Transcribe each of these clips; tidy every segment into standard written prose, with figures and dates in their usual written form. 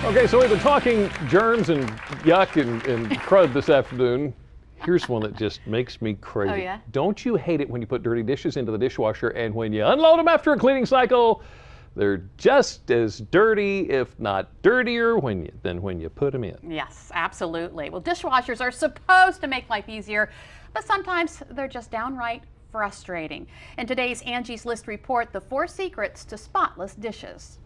Okay, so we've been talking germs and yuck and crud this afternoon. Here's one that just makes me crazy. Oh, yeah? Don't you hate it when you put dirty dishes into the dishwasher and when you unload them after a cleaning cycle, they're just as dirty, if not dirtier, than when you put them in? Yes, absolutely. Well, dishwashers are supposed to make life easier, but sometimes they're just downright frustrating. In today's Angie's List report, the 4 secrets to spotless dishes.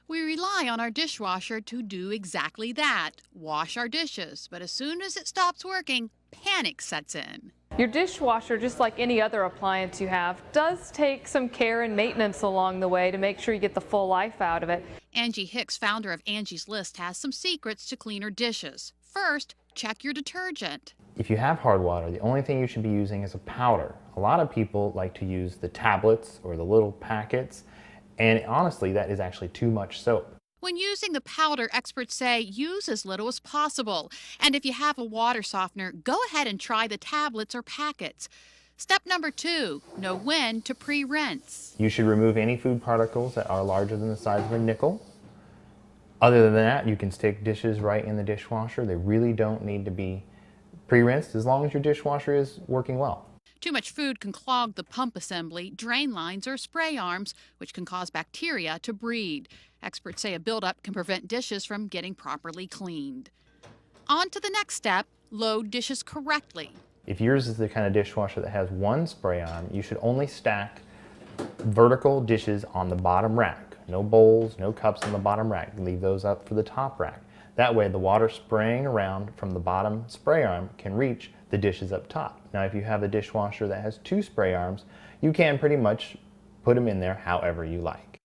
We rely on our dishwasher to do exactly that, wash our dishes. But as soon as it stops working, panic sets in. Your dishwasher, just like any other appliance you have, does take some care and maintenance along the way to make sure you get the full life out of it. Angie Hicks, founder of Angie's List, has some secrets to cleaner dishes. First, check your detergent. If you have hard water, the only thing you should be using is a powder. A lot of people like to use the tablets or the little packets, and honestly, that is actually too much soap. When using the powder, experts say use as little as possible. And if you have a water softener, go ahead and try the tablets or packets. Step number 2, know when to pre-rinse. You should remove any food particles that are larger than the size of a nickel. Other than that, you can stick dishes right in the dishwasher. They really don't need to be pre-rinsed as long as your dishwasher is working well. Too much food can clog the pump assembly, drain lines, or spray arms, which can cause bacteria to breed. Experts say a buildup can prevent dishes from getting properly cleaned. On to the next step, load dishes correctly. If yours is the kind of dishwasher that has one spray arm, you should only stack vertical dishes on the bottom rack. No bowls, no cups on the bottom rack. Leave those up for the top rack. That way the water spraying around from the bottom spray arm can reach the dishes up top. Now if you have a dishwasher that has 2 spray arms, you can pretty much put them in there however you like.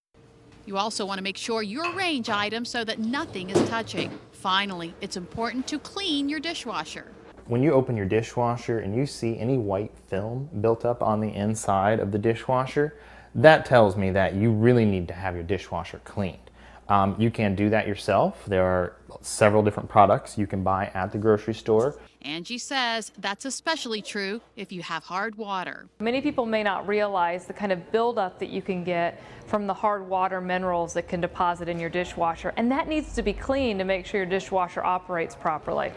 You also want to make sure you arrange items so that nothing is touching. Finally, it's important to clean your dishwasher. When you open your dishwasher and you see any white film built up on the inside of the dishwasher, that tells me that you really need to have your dishwasher cleaned. You can do that yourself. There are several different products you can buy at the grocery store. Angie says that's especially true if you have hard water. Many people may not realize the kind of buildup that you can get from the hard water minerals that can deposit in your dishwasher, and that needs to be cleaned to make sure your dishwasher operates properly.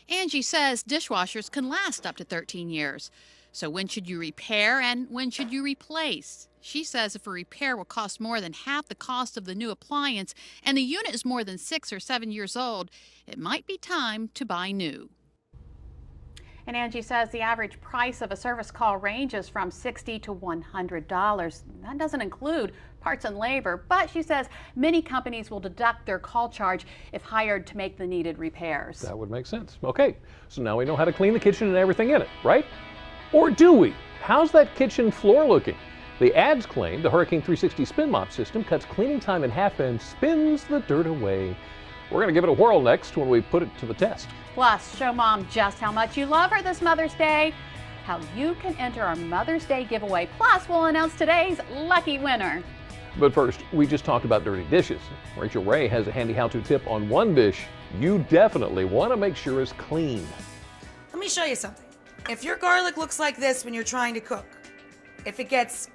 Angie says dishwashers can last up to 13 years. So when should you repair and when should you replace? She says if a repair will cost more than half the cost of the new appliance and the unit is more than 6 or 7 years old, it might be time to buy new. And Angie says the average price of a service call ranges from $60 to $100. That doesn't include parts and labor, but she says many companies will deduct their call charge if hired to make the needed repairs. That would make sense. Okay, so now we know how to clean the kitchen and everything in it, right? Or do we? How's that kitchen floor looking? The ads claim the Hurricane 360 spin mop system cuts cleaning time in half and spins the dirt away. We're going to give it a whirl next when we put it to the test. Plus, show Mom just how much you love her this Mother's Day, how you can enter our Mother's Day giveaway. Plus, we'll announce today's lucky winner. But first, we just talked about dirty dishes. Rachel Ray has a handy how-to tip on one dish you definitely want to make sure is clean. Let me show you something. If your garlic looks like this when you're trying to cook, if it gets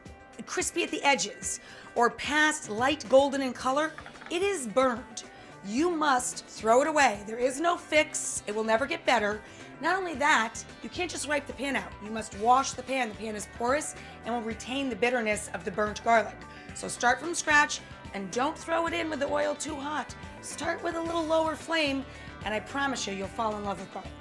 crispy at the edges or past light golden in color, it is burned. You must throw it away. There is no fix. It will never get better. Not only that, you can't just wipe the pan out. You must wash the pan. The pan is porous and will retain the bitterness of the burnt garlic. So start from scratch and don't throw it in with the oil too hot. Start with a little lower flame and I promise you, you'll fall in love with garlic.